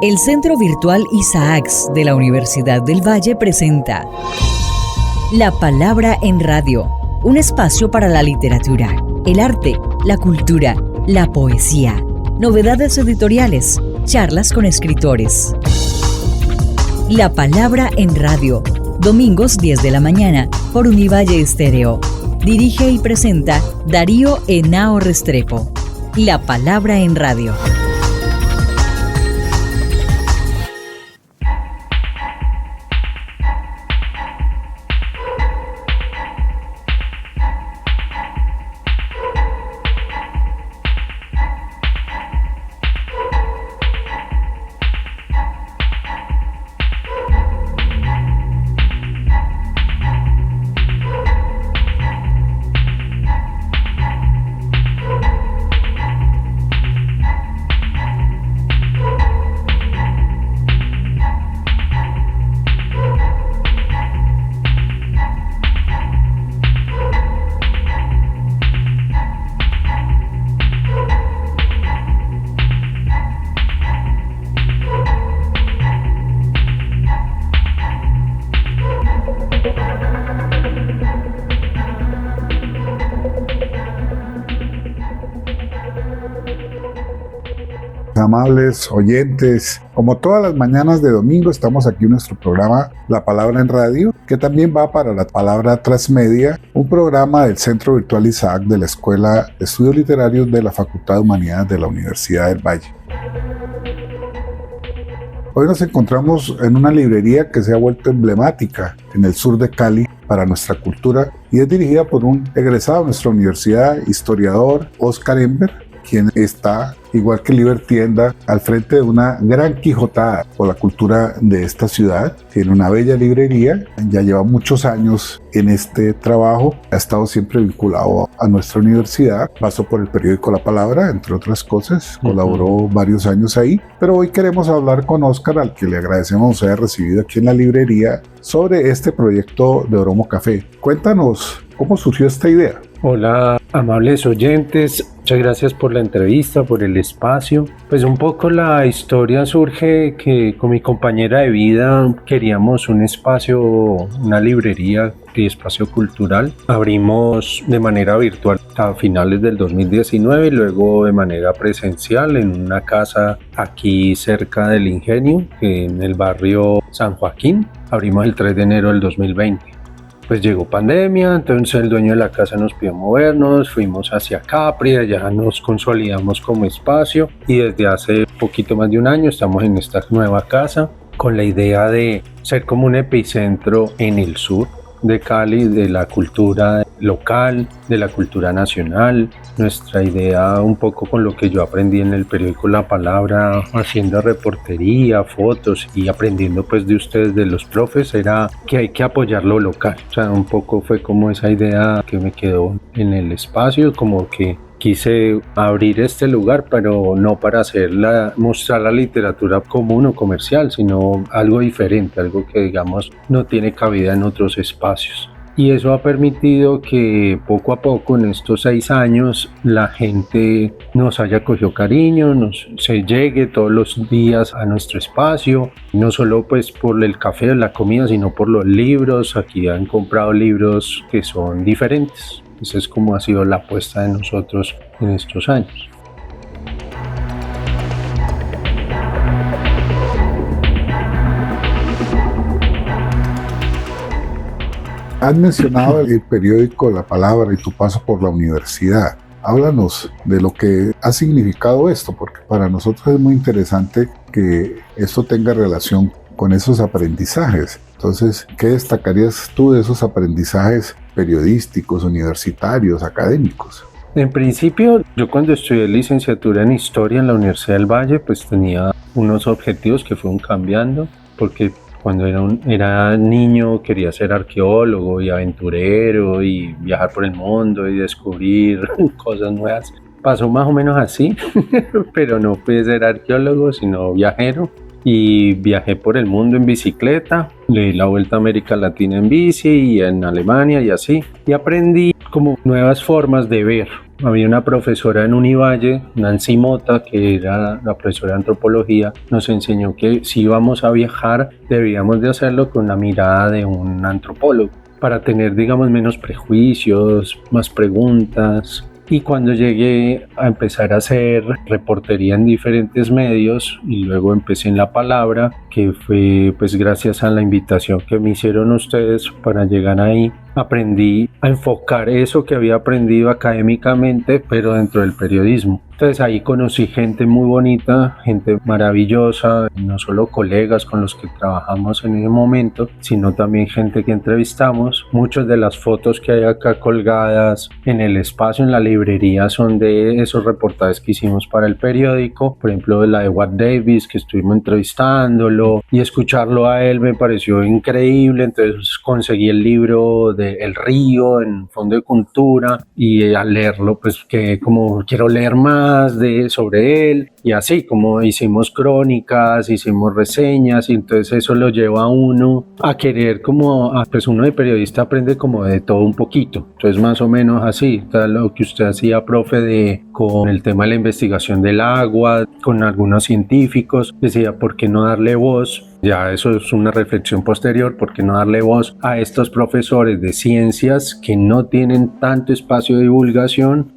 El Centro Virtual Isaacs de la Universidad del Valle presenta La Palabra en Radio, un espacio para la literatura, el arte, la cultura, la poesía, novedades editoriales, charlas con escritores. La Palabra en Radio, domingos 10 de la mañana por Univalle Estéreo. Dirige y presenta Darío Henao Restrepo. La Palabra en Radio. Amables oyentes, como todas las mañanas de domingo estamos aquí en nuestro programa La Palabra en Radio, que también va para La Palabra Transmedia, un programa del Centro Virtual Isaac de la Escuela de Estudios Literarios de la Facultad de Humanidades de la Universidad del Valle. Hoy nos encontramos en una librería que se ha vuelto emblemática en el sur de Cali para nuestra cultura y es dirigida por un egresado de nuestra universidad, historiador Oscar Ember, quien está, igual que Libertienda, al frente de una gran quijotada por la cultura de esta ciudad. Tiene una bella librería, ya lleva muchos años en este trabajo, ha estado siempre vinculado a nuestra universidad, pasó por el periódico La Palabra, entre otras cosas, colaboró varios años ahí, pero hoy queremos hablar con Oscar, al que le agradecemos haber recibido aquí en la librería, sobre este proyecto de Oromo Café. Cuéntanos, ¿cómo surgió esta idea? Hola, amables oyentes, muchas gracias por la entrevista, por el espacio. Pues un poco la historia surge que con mi compañera de vida queríamos un espacio, una librería y espacio cultural. Abrimos de manera virtual a finales del 2019 y luego de manera presencial en una casa aquí cerca del Ingenio, en el barrio San Joaquín. Abrimos el 3 de enero del 2020. Pues llegó pandemia, entonces el dueño de la casa nos pidió movernos, fuimos hacia Capri, allá nos consolidamos como espacio y desde hace poquito más de un año estamos en esta nueva casa con la idea de ser como un epicentro en el sur de Cali, de la cultura local, de la cultura nacional. Nuestra idea, un poco con lo que yo aprendí en el periódico La Palabra, haciendo reportería, fotos y aprendiendo pues de ustedes, de los profes, era que hay que apoyar lo local. O sea, un poco fue como esa idea que me quedó en el espacio, como que quise abrir este lugar, pero no para mostrar la literatura común o comercial, sino algo diferente, algo que digamos no tiene cabida en otros espacios. Y eso ha permitido que poco a poco en estos 6 años la gente nos haya cogido cariño, se llegue todos los días a nuestro espacio, no solo pues por el café o la comida, sino por los libros. Aquí han comprado libros que son diferentes. Esa es como ha sido la apuesta de nosotros en estos años. Has mencionado el periódico La Palabra y tu paso por la universidad. Háblanos de lo que ha significado esto, porque para nosotros es muy interesante que esto tenga relación con esos aprendizajes. Entonces, ¿qué destacarías tú de esos aprendizajes periodísticos, universitarios, académicos? En principio, yo cuando estudié licenciatura en Historia en la Universidad del Valle, pues tenía unos objetivos que fueron cambiando, porque cuando era niño quería ser arqueólogo y aventurero y viajar por el mundo y descubrir cosas nuevas. Pasó más o menos así, pero no pude ser arqueólogo, sino viajero. Y viajé por el mundo en bicicleta, le di la vuelta a América Latina en bici y en Alemania y así. Y aprendí como nuevas formas de ver Había una profesora en Univalle, Nancy Mota, que era la profesora de antropología, nos enseñó que si íbamos a viajar debíamos de hacerlo con la mirada de un antropólogo para tener, digamos, menos prejuicios, más preguntas. Y cuando llegué a empezar a hacer reportería en diferentes medios y luego empecé en La Palabra, que fue pues gracias a la invitación que me hicieron ustedes para llegar ahí, aprendí a enfocar eso que había aprendido académicamente, pero dentro del periodismo. Entonces ahí conocí gente muy bonita, gente maravillosa, no solo colegas con los que trabajamos en ese momento, sino también gente que entrevistamos. Muchas de las fotos que hay acá colgadas en el espacio, en la librería, son de esos reportajes que hicimos para el periódico. Por ejemplo, la de Watt Davis, que estuvimos entrevistándolo, y escucharlo a él me pareció increíble. Entonces conseguí el libro de El Río en Fondo de Cultura, y al leerlo pues que como quiero leer más sobre él, y así como hicimos crónicas, hicimos reseñas, y entonces eso lo lleva a uno a querer pues uno de periodista aprende como de todo un poquito. Entonces más o menos así, tal lo que usted hacía, profe, con el tema de la investigación del agua, con algunos científicos, decía, ¿por qué no darle voz? Ya eso es una reflexión posterior, ¿por qué no darle voz a estos profesores de ciencias que no tienen tanto espacio de divulgación,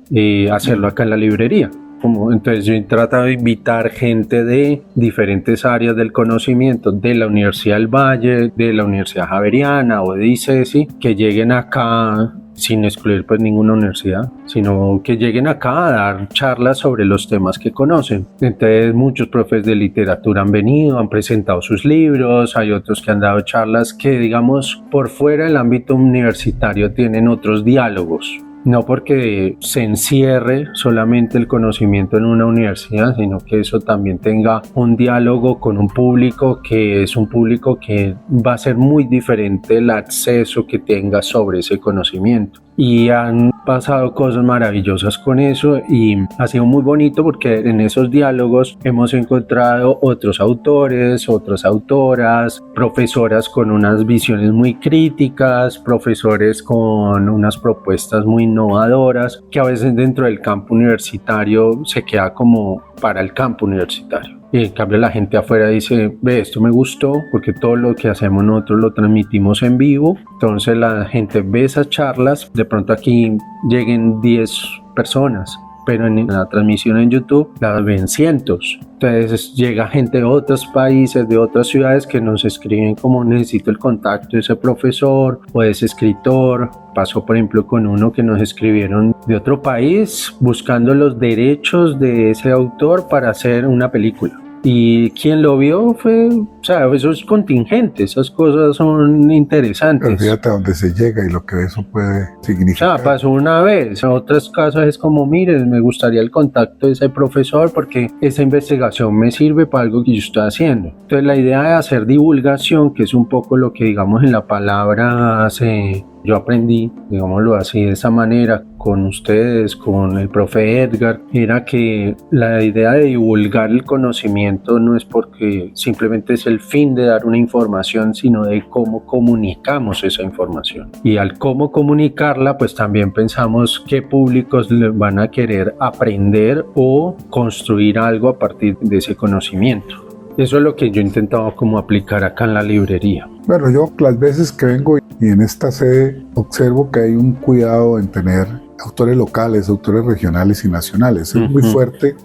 hacerlo acá en la librería? Entonces yo he tratado de invitar gente de diferentes áreas del conocimiento, de la Universidad del Valle, de la Universidad Javeriana o de ICESI, que lleguen acá sin excluir pues ninguna universidad, sino que lleguen acá a dar charlas sobre los temas que conocen. Entonces muchos profes de literatura han venido, han presentado sus libros, hay otros que han dado charlas que, digamos, por fuera del ámbito universitario tienen otros diálogos. No porque se encierre solamente el conocimiento en una universidad, sino que eso también tenga un diálogo con un público que es un público que va a ser muy diferente el acceso que tenga sobre ese conocimiento. Y han pasado cosas maravillosas con eso y ha sido muy bonito porque en esos diálogos hemos encontrado otros autores, otras autoras, profesoras con unas visiones muy críticas, profesores con unas propuestas muy innovadoras que a veces dentro del campo universitario se queda como para el campo universitario. Y en cambio la gente afuera dice, ve, esto me gustó porque todo lo que hacemos nosotros lo transmitimos en vivo. Entonces la gente ve esas charlas, de pronto aquí lleguen 10 personas, pero en la transmisión en YouTube las ven cientos. Entonces llega gente de otros países, de otras ciudades que nos escriben como necesito el contacto de ese profesor o de ese escritor. Pasó por ejemplo con uno que nos escribieron de otro país buscando los derechos de ese autor para hacer una película. Y quien lo vio fue, o sea, eso es contingente, esas cosas son interesantes. Pero fíjate a dónde se llega y lo que eso puede significar. O sea, pasó una vez, en otros casos es como, mire, me gustaría el contacto de ese profesor porque esa investigación me sirve para algo que yo estoy haciendo. Entonces la idea de hacer divulgación, que es un poco lo que digamos en La Palabra yo aprendí, digámoslo así, de esa manera, con ustedes, con el profe Edgar, era que la idea de divulgar el conocimiento no es porque simplemente es el fin de dar una información, sino de cómo comunicamos esa información. Y al cómo comunicarla, pues también pensamos qué públicos van a querer aprender o construir algo a partir de ese conocimiento. Eso es lo que yo he intentado como aplicar acá en la librería. Bueno, yo las veces que vengo y en esta sede observo que hay un cuidado en tener autores locales, autores regionales y nacionales. Es muy fuerte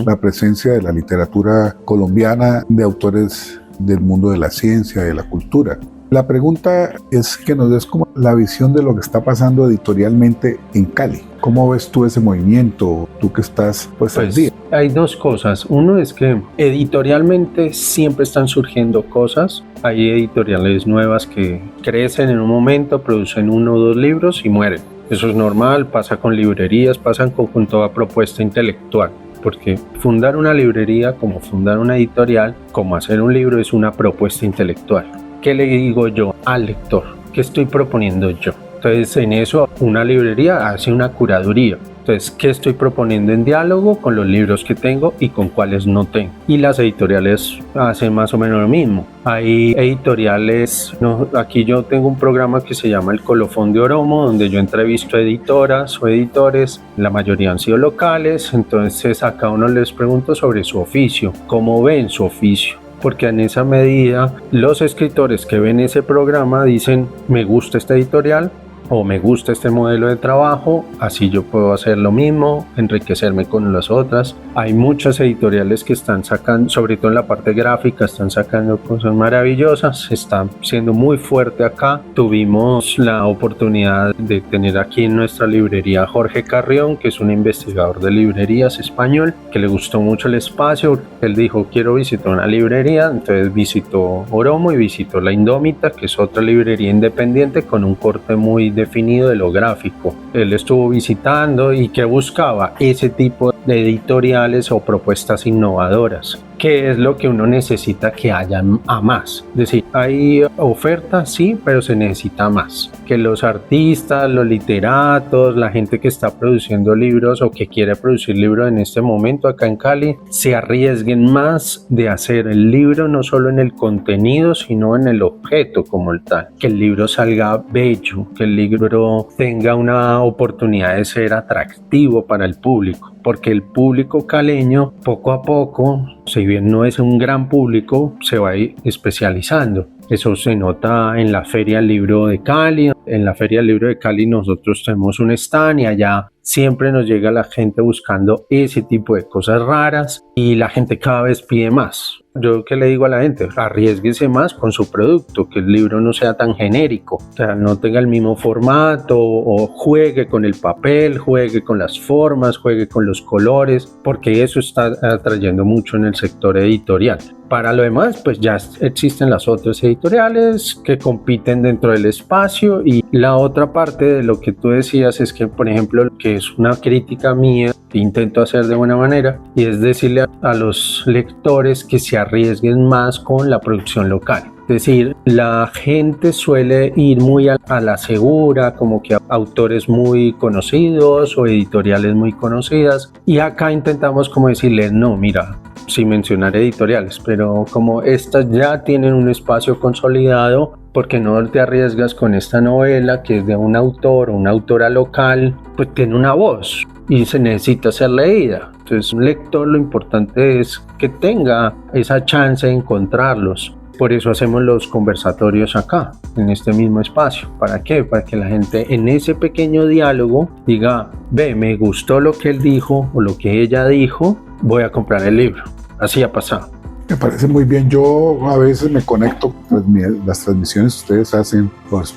la presencia de la literatura colombiana, de autores del mundo de la ciencia, de la cultura. La pregunta es que nos des como la visión de lo que está pasando editorialmente en Cali. ¿Cómo ves tú ese movimiento, tú que estás pues al día? Hay dos cosas. Uno es que editorialmente siempre están surgiendo cosas. Hay editoriales nuevas que crecen en un momento, producen 1 o 2 libros y mueren. Eso es normal, pasa con librerías, pasa con toda propuesta intelectual. Porque fundar una librería, como fundar una editorial, como hacer un libro, es una propuesta intelectual. ¿Qué le digo yo al lector? ¿Qué estoy proponiendo yo? Entonces en eso una librería hace una curaduría. Entonces, ¿qué estoy proponiendo en diálogo con los libros que tengo y con cuáles no tengo? Y las editoriales hacen más o menos lo mismo. Hay editoriales, aquí yo tengo un programa que se llama El Colofón de Oromo, donde yo entrevisto editoras o editores, la mayoría han sido locales, entonces a cada uno les pregunto sobre su oficio, cómo ven su oficio. Porque en esa medida los escritores que ven ese programa dicen, me gusta esta editorial, o me gusta este modelo de trabajo, así yo puedo hacer lo mismo, enriquecerme con las otras. Hay muchas editoriales que están sacando, sobre todo en la parte gráfica, están sacando cosas maravillosas, están siendo muy fuerte acá. Tuvimos la oportunidad de tener aquí en nuestra librería a Jorge Carrión, que es un investigador de librerías español, que le gustó mucho el espacio. Él dijo, quiero visitar una librería, entonces visitó Oromo y visitó La Indómita, que es otra librería independiente con un corte muy definido de lo gráfico. Él estuvo visitando y que buscaba ese tipo de editoriales o propuestas innovadoras, que es lo que uno necesita que haya a más. Es decir, hay oferta, sí, pero se necesita más. Que los artistas, los literatos, la gente que está produciendo libros o que quiere producir libros en este momento acá en Cali, se arriesguen más de hacer el libro no solo en el contenido, sino en el objeto como el tal. Que el libro salga bello, que el libro tenga una oportunidad de ser atractivo para el público. Porque el público caleño, poco a poco, si bien no es un gran público, se va a ir especializando. Eso se nota en la Feria del Libro de Cali. En la Feria del Libro de Cali nosotros tenemos un stand y allá siempre nos llega la gente buscando ese tipo de cosas raras y la gente cada vez pide más. Yo que le digo a la gente, arriésguese más con su producto, que el libro no sea tan genérico, o sea, no tenga el mismo formato o juegue con el papel, juegue con las formas, juegue con los colores, porque eso está atrayendo mucho en el sector editorial. Para lo demás, pues ya existen las otras editoriales que compiten dentro del espacio y la otra parte de lo que tú decías es que, por ejemplo, que es una crítica mía que intento hacer de buena manera y es decirle a los lectores que se arriesguen más con la producción local. Es decir, la gente suele ir muy a la segura, como que autores muy conocidos o editoriales muy conocidas y acá intentamos como decirles, no, mira, sin mencionar editoriales, pero como estas ya tienen un espacio consolidado, ¿por qué no te arriesgas con esta novela que es de un autor o una autora local? Pues tiene una voz y se necesita ser leída. Entonces, un lector, lo importante es que tenga esa chance de encontrarlos. Por eso hacemos los conversatorios acá, en este mismo espacio. ¿Para qué? Para que la gente en ese pequeño diálogo diga, ve, me gustó lo que él dijo o lo que ella dijo, voy a comprar el libro. Así ha pasado. Me parece muy bien. Yo a veces me conecto con las transmisiones que ustedes hacen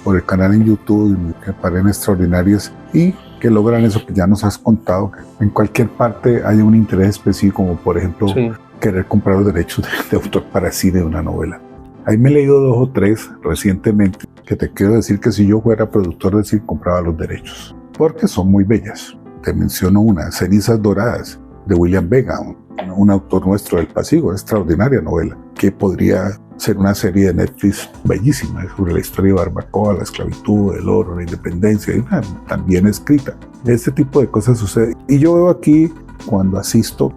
por el canal en YouTube y me parecen extraordinarias y que logran eso que ya nos has contado, que en cualquier parte hay un interés específico, como por ejemplo querer comprar los derechos de autor para cine de una novela. Ahí me he leído 2 o 3 recientemente que te quiero decir que si yo fuera productor de cine compraba los derechos, porque son muy bellas. Te menciono una, Cenizas Doradas, de William Vega, un autor nuestro del Pacífico, una extraordinaria novela, que podría ser una serie de Netflix bellísima sobre la historia de Barbacoa, la esclavitud, el oro, la independencia, y también escrita. Este tipo de cosas sucede. Y yo veo aquí, cuando asisto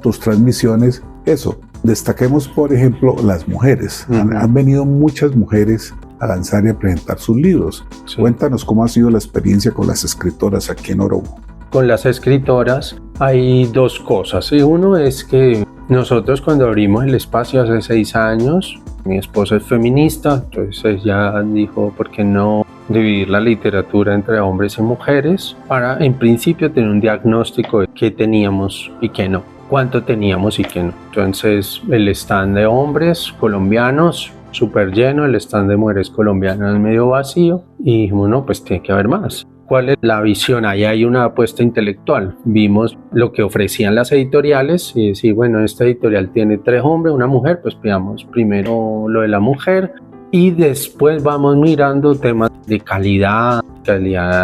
tus transmisiones, eso. Destaquemos, por ejemplo, las mujeres. Han venido muchas mujeres a lanzar y a presentar sus libros. Sí. Cuéntanos cómo ha sido la experiencia con las escritoras aquí en Oromo. Con las escritoras hay 2 cosas. Uno es que nosotros cuando abrimos el espacio hace 6 años, mi esposa es feminista, entonces ella dijo, ¿por qué no dividir la literatura entre hombres y mujeres? Para en principio tener un diagnóstico de qué teníamos y qué no, cuánto teníamos y qué no. Entonces el stand de hombres colombianos súper lleno, el stand de mujeres colombianas medio vacío y dijimos, no, pues tiene que haber más. ¿Cuál es la visión? Ahí hay una apuesta intelectual. Vimos lo que ofrecían las editoriales y decir, bueno, esta editorial tiene 3 hombres, una mujer, pues pidamos primero lo de la mujer y después vamos mirando temas de calidad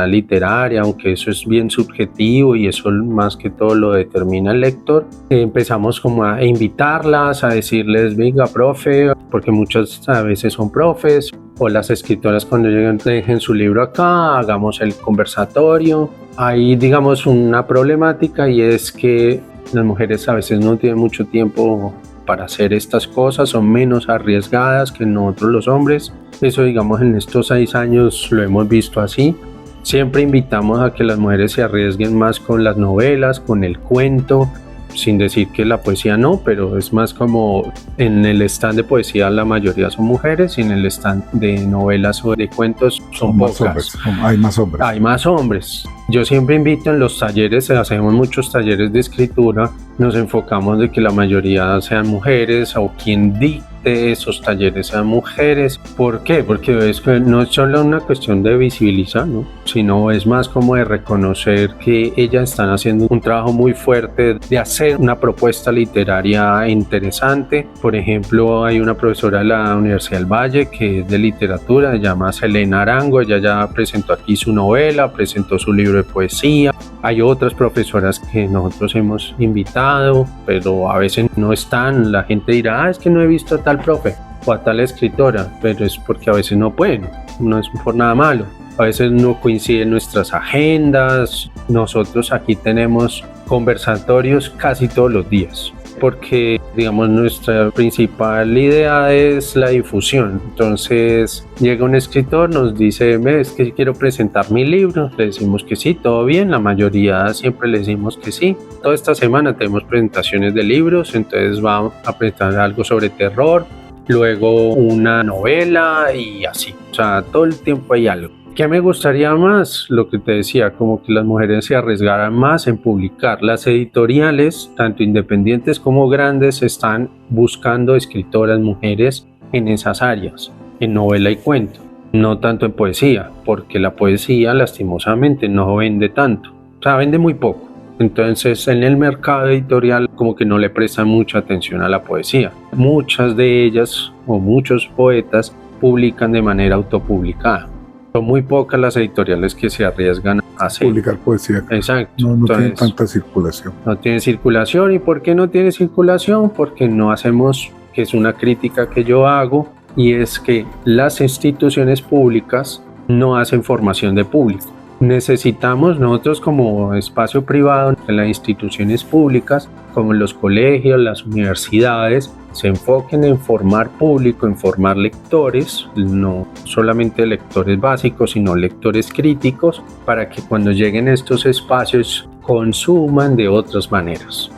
literaria, aunque eso es bien subjetivo y eso más que todo lo determina el lector. Empezamos como a invitarlas, a decirles, venga, profe, porque muchas a veces son profes, o las escritoras cuando lleguen dejen su libro acá, hagamos el conversatorio. Hay, digamos, una problemática y es que las mujeres a veces no tienen mucho tiempo para hacer estas cosas, son menos arriesgadas que nosotros los hombres. Eso, digamos, en estos 6 años lo hemos visto así. Siempre invitamos a que las mujeres se arriesguen más con las novelas, con el cuento, sin decir que la poesía no, pero es más como en el stand de poesía la mayoría son mujeres y en el stand de novelas o de cuentos son pocas. Hay más hombres. Hay más hombres. Yo siempre invito en los talleres, hacemos muchos talleres de escritura, nos enfocamos de que la mayoría sean mujeres o quien dicte esos talleres sean mujeres. ¿Por qué? Porque es que no es solo una cuestión de visibilizar, ¿no? Sino es más como de reconocer que ellas están haciendo un trabajo muy fuerte de hacer una propuesta literaria interesante. Por ejemplo, hay una profesora de la Universidad del Valle que es de literatura, se llama Selena Arango, ella ya presentó aquí su novela, presentó su libro de poesía. Hay otras profesoras que nosotros hemos invitado, pero a veces no están. La gente dirá, es que no he visto a tal profe o a tal escritora, pero es porque a veces no pueden, no es por nada malo. A veces no coinciden nuestras agendas. Nosotros aquí tenemos conversatorios casi todos los días, porque digamos nuestra principal idea es la difusión. Entonces llega un escritor, nos dice, es que quiero presentar mi libro, le decimos que sí, todo bien, la mayoría siempre le decimos que sí. Toda esta semana tenemos presentaciones de libros, entonces vamos a presentar algo sobre terror, luego una novela y así, o sea, todo el tiempo hay algo. ¿Qué me gustaría más? Lo que te decía, como que las mujeres se arriesgaran más en publicar. Las editoriales, tanto independientes como grandes, están buscando escritoras mujeres en esas áreas, en novela y cuento, no tanto en poesía, porque la poesía lastimosamente no vende tanto, o sea, vende muy poco. Entonces en el mercado editorial como que no le prestan mucha atención a la poesía. Muchas de ellas o muchos poetas publican de manera autopublicada. Son muy pocas las editoriales que se arriesgan a hacer. Publicar poesía. Exacto. No Entonces, tiene tanta circulación. No tiene circulación. ¿Y por qué no tiene circulación? Porque no hacemos, que es una crítica que yo hago, y es que las instituciones públicas no hacen formación de público. Necesitamos nosotros como espacio privado en las instituciones públicas, como los colegios, las universidades, se enfoquen en formar público, en formar lectores, no solamente lectores básicos, sino lectores críticos, para que cuando lleguen a estos espacios consuman de otras maneras.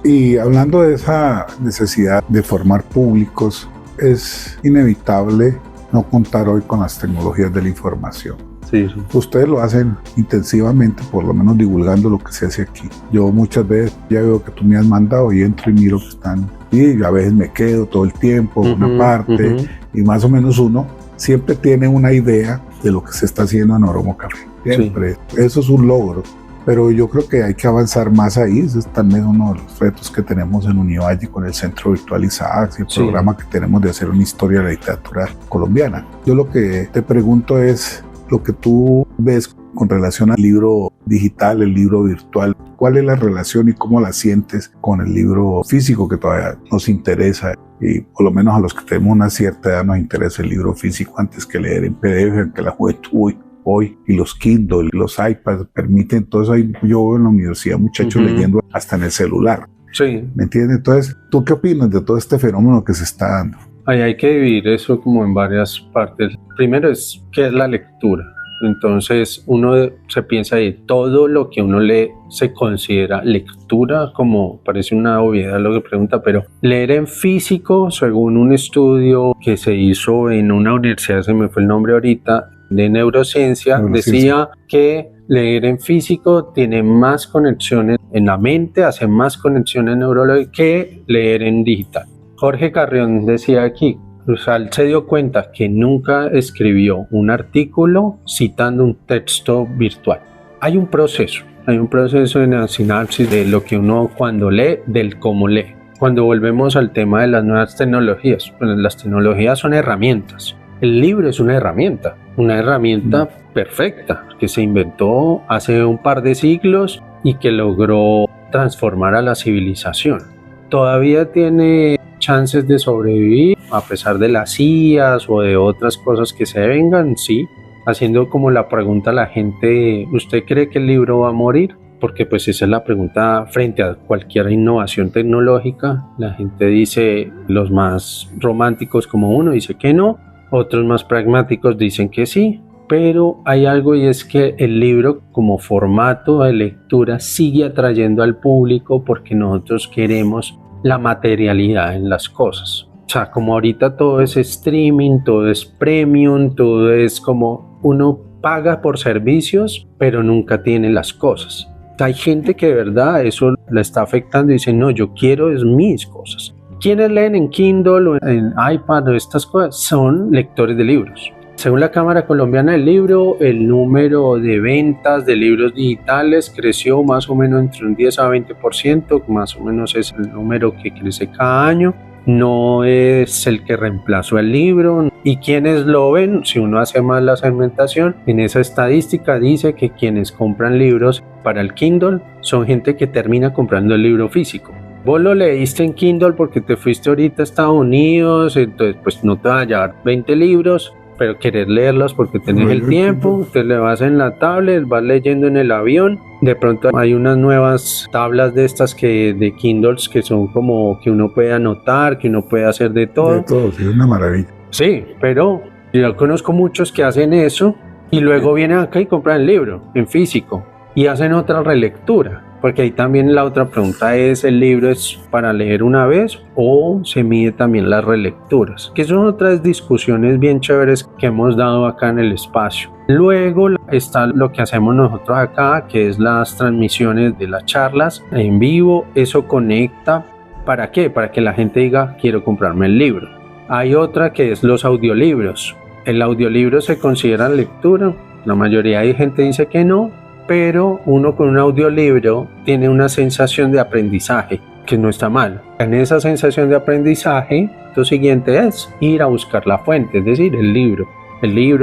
Y hablando de esa necesidad de formar públicos, es inevitable no contar hoy con las tecnologías de la información. Sí. Ustedes lo hacen intensivamente, por lo menos divulgando lo que se hace aquí. Yo muchas veces ya veo que tú me has mandado y entro y miro que están, y a veces me quedo todo el tiempo, una parte, y más o menos uno siempre tiene una idea de lo que se está haciendo en Oromo Café. Siempre. Sí. Eso es un logro. Pero yo creo que hay que avanzar más ahí. Ese es también uno de los retos que tenemos en Univalle con el Centro Virtual Isaacs y el programa que tenemos de hacer una historia de la literatura colombiana. Yo lo que te pregunto es lo que tú ves con relación al libro digital, el libro virtual. ¿Cuál es la relación y cómo la sientes con el libro físico que todavía nos interesa? Y por lo menos a los que tenemos una cierta edad nos interesa el libro físico antes que leer en PDF, aunque la juventud hoy y los Kindle, los iPads permiten todo eso. Yo veo en la universidad muchachos leyendo hasta en el celular. Sí. ¿Me entiendes? Entonces, ¿tú qué opinas de todo este fenómeno que se está dando? Hay que dividir eso como en varias partes. Primero es ¿qué es la lectura? Entonces uno se piensa de todo lo que uno lee se considera lectura, como parece una obviedad lo que pregunta, pero leer en físico, según un estudio que se hizo en una universidad, se me fue el nombre ahorita, de neurociencia, decía que leer en físico tiene más conexiones en la mente, hace más conexiones neurológicas que leer en digital. Jorge Carrión decía aquí, Rusal se dio cuenta que nunca escribió un artículo citando un texto virtual. Hay un proceso en la sinapsis de lo que uno cuando lee, del cómo lee. Cuando volvemos al tema de las nuevas tecnologías, pues las tecnologías son herramientas. El libro es una herramienta perfecta que se inventó hace un par de siglos y que logró transformar a la civilización. Todavía tiene chances de sobrevivir a pesar de las IAs o de otras cosas que se vengan, sí. Haciendo como la pregunta a la gente, ¿usted cree que el libro va a morir? Porque pues esa es la pregunta frente a cualquier innovación tecnológica. La gente dice, los más románticos como uno dice que no, otros más pragmáticos dicen que sí, pero hay algo y es que el libro como formato de lectura sigue atrayendo al público porque nosotros queremos la materialidad en las cosas. O sea, como ahorita todo es streaming, todo es premium, todo es como uno paga por servicios, pero nunca tiene las cosas. Hay gente que de verdad eso la está afectando y dice, no, yo quiero es mis cosas. Quienes leen en Kindle o en iPad o estas cosas son lectores de libros. Según la Cámara Colombiana del Libro, el número de ventas de libros digitales creció más o menos entre un 10 a 20%, más o menos es el número que crece cada año. No es el que reemplazó el libro. Y quienes lo ven, si uno hace más la segmentación, en esa estadística dice que quienes compran libros para el Kindle son gente que termina comprando el libro físico. Vos lo leíste en Kindle porque te fuiste ahorita a Estados Unidos, entonces pues no te vas a llevar 20 libros, pero querés leerlos porque tenés el tiempo, te le vas en la tablet, vas leyendo en el avión. De pronto hay unas nuevas tablas de estas de Kindles que son como que uno puede anotar, que uno puede hacer de todo. De todo, sí, es una maravilla. Sí, pero yo conozco muchos que hacen eso y luego vienen acá y compran el libro en físico y hacen otra relectura. Porque ahí también la otra pregunta es, ¿el libro es para leer una vez o se mide también las relecturas? Que son otras discusiones bien chéveres que hemos dado acá en el espacio. Luego está lo que hacemos nosotros acá, que es las transmisiones de las charlas en vivo. Eso conecta. ¿Para qué? Para que la gente diga, quiero comprarme el libro. Hay otra que es los audiolibros. ¿El audiolibro se considera lectura? La mayoría de gente dice que no, pero uno con un audiolibro tiene una sensación de aprendizaje, que no está mal. En esa sensación de aprendizaje, lo siguiente es ir a buscar la fuente, es decir, el libro,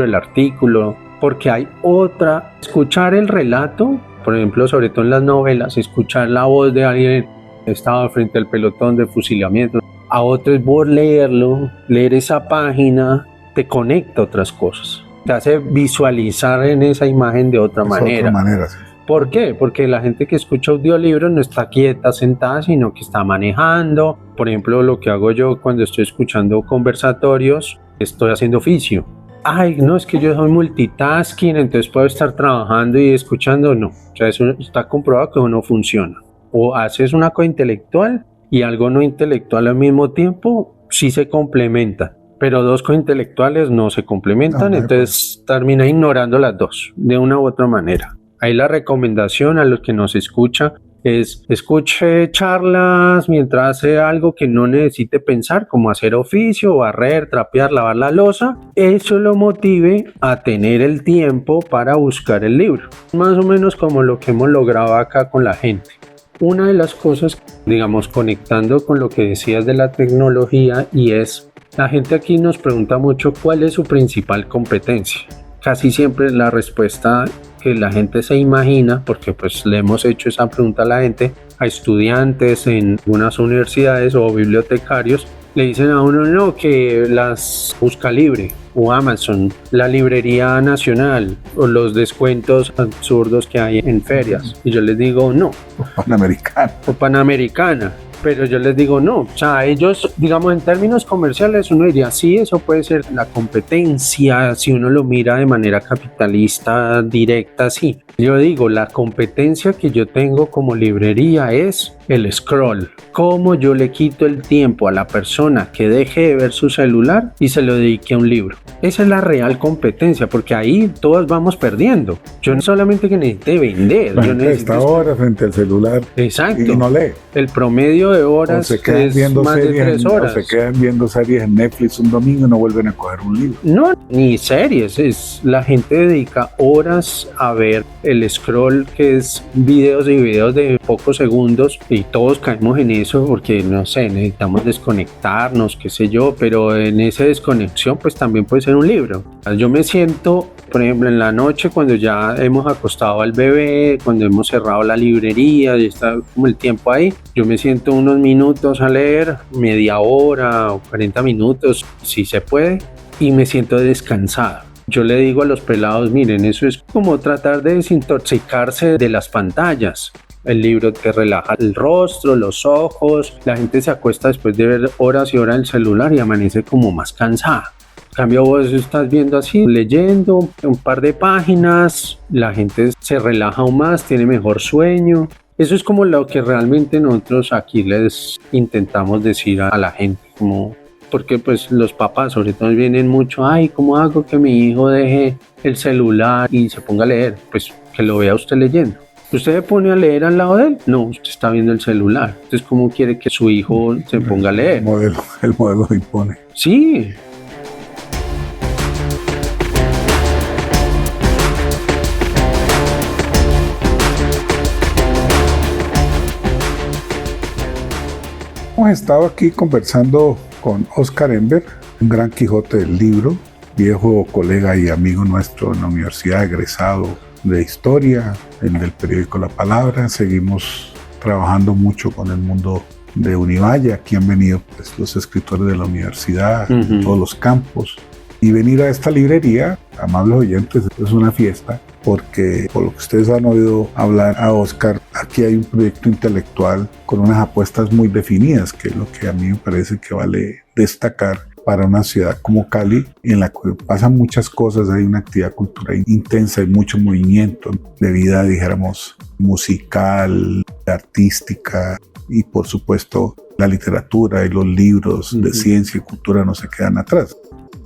el artículo, porque hay otra, escuchar el relato, por ejemplo, sobre todo en las novelas, escuchar la voz de alguien que estaba frente al pelotón de fusilamiento, a otro es vos leerlo, leer esa página, te conecta a otras cosas. Te hace visualizar en esa imagen de otra manera. Sí. ¿Por qué? Porque la gente que escucha audiolibros no está quieta, sentada, sino que está manejando. Por ejemplo, lo que hago yo cuando estoy escuchando conversatorios, estoy haciendo oficio. Ay, no, es que yo soy multitasking, entonces puedo estar trabajando y escuchando. No, o sea, eso está comprobado que no funciona. O haces una cosa intelectual y algo no intelectual al mismo tiempo, sí se complementa. Pero dos cointelectuales no se complementan, entonces termina ignorando las dos, de una u otra manera. Ahí la recomendación a los que nos escucha es escuche charlas mientras hace algo que no necesite pensar, como hacer oficio, barrer, trapear, lavar la loza. Eso lo motive a tener el tiempo para buscar el libro. Más o menos como lo que hemos logrado acá con la gente. Una de las cosas, digamos, conectando con lo que decías de la tecnología y es... La gente aquí nos pregunta mucho cuál es su principal competencia. Casi siempre la respuesta que la gente se imagina, porque pues le hemos hecho esa pregunta a la gente, a estudiantes en unas universidades o bibliotecarios, le dicen a uno no, que las Buscalibre o Amazon, la Librería Nacional o los descuentos absurdos que hay en ferias. Y yo les digo no. O Panamericana. Pero yo les digo no, o sea, ellos, digamos, en términos comerciales uno diría, sí, eso puede ser la competencia, si uno lo mira de manera capitalista directa, sí. Yo digo, la competencia que yo tengo como librería es el scroll. Cómo yo le quito el tiempo a la persona que deje de ver su celular y se lo dedique a un libro. Esa es la real competencia, porque ahí todos vamos perdiendo. Yo no solamente que necesite vender. La gente está horas frente al celular. Exacto. Y no lee. El promedio de horas es más de 3 horas. O se quedan viendo series en Netflix un domingo y no vuelven a coger un libro. No, ni series. La gente dedica horas a ver el scroll, que es videos y videos de pocos segundos, y y todos caemos en eso porque, no sé, necesitamos desconectarnos, qué sé yo, pero en esa desconexión pues también puede ser un libro. Yo me siento, por ejemplo, en la noche cuando ya hemos acostado al bebé, cuando hemos cerrado la librería y está como el tiempo ahí, yo me siento unos minutos a leer, media hora o 40 minutos, si se puede, y me siento descansado. Yo le digo a los pelados, miren, eso es como tratar de desintoxicarse de las pantallas. El libro te relaja el rostro, los ojos. La gente se acuesta después de ver horas y horas el celular y amanece como más cansada. En cambio, vos estás viendo así, leyendo un par de páginas, la gente se relaja aún más, tiene mejor sueño. Eso es como lo que realmente nosotros aquí les intentamos decir a la gente, como, porque pues los papás sobre todo vienen mucho, ay, ¿cómo hago que mi hijo deje el celular y se ponga a leer? Pues que lo vea usted leyendo. ¿Usted se pone a leer al lado de él? No, usted está viendo el celular. Entonces, ¿cómo quiere que su hijo se ponga a leer? El modelo impone. Sí. Hemos estado aquí conversando con Oscar Ember, un gran Quijote del libro, viejo colega y amigo nuestro en la universidad, egresado de historia, en el periódico La Palabra. Seguimos trabajando mucho con el mundo de Univalle. Aquí han venido pues, los escritores de la universidad, de todos los campos. Y venir a esta librería, amables oyentes, es una fiesta, porque por lo que ustedes han oído hablar a Oscar, aquí hay un proyecto intelectual con unas apuestas muy definidas, que es lo que a mí me parece que vale destacar para una ciudad como Cali, en la que pasan muchas cosas, hay una actividad cultural intensa, hay mucho movimiento de vida, dijéramos, musical, artística, y por supuesto la literatura y los libros de ciencia y cultura no se quedan atrás.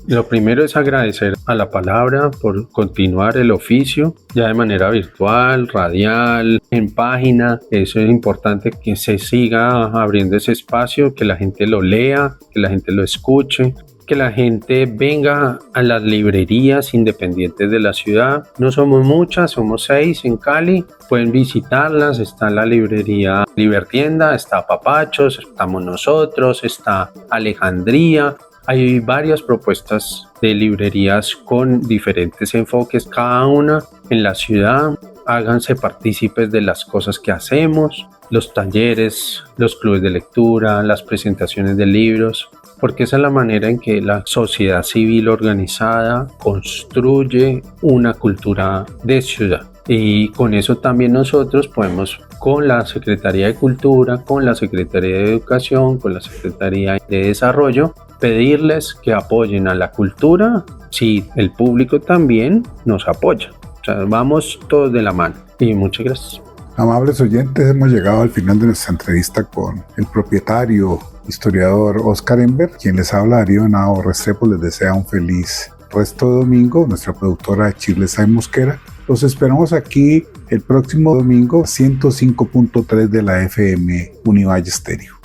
Lo primero es agradecer a La Palabra por continuar el oficio ya de manera virtual, radial, en página. Eso es importante, que se siga abriendo ese espacio, que la gente lo lea, que la gente lo escuche, que la gente venga a las librerías independientes de la ciudad. No somos muchas, somos 6 en Cali. Pueden visitarlas. Está la librería Libertienda, está Papachos, estamos nosotros, está Alejandría. Hay varias propuestas de librerías con diferentes enfoques, cada una en la ciudad. Háganse partícipes de las cosas que hacemos, los talleres, los clubes de lectura, las presentaciones de libros, porque esa es la manera en que la sociedad civil organizada construye una cultura de ciudad. Y con eso también nosotros podemos, con la Secretaría de Cultura, con la Secretaría de Educación, con la Secretaría de Desarrollo, pedirles que apoyen a la cultura, si el público también nos apoya. O sea, vamos todos de la mano. Y muchas gracias. Amables oyentes, hemos llegado al final de nuestra entrevista con el propietario, historiador Oscar Ember, quien les habla, Darío Henao Restrepo. Les desea un feliz resto de domingo. Nuestra productora Chile Say Mosquera. Los esperamos aquí el próximo domingo, 105.3 de la FM Univalle Estéreo.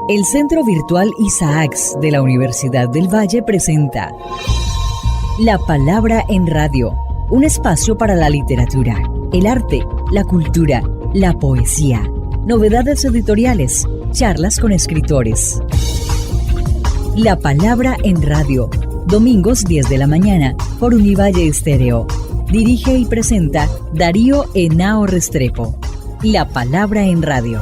El Centro Virtual Isaacs de la Universidad del Valle presenta La Palabra en Radio, un espacio para la literatura, el arte, la cultura, la poesía, novedades editoriales, charlas con escritores. La Palabra en Radio, domingos 10 de la mañana por Univalle Estéreo. Dirige y presenta Darío Henao Restrepo. La Palabra en Radio.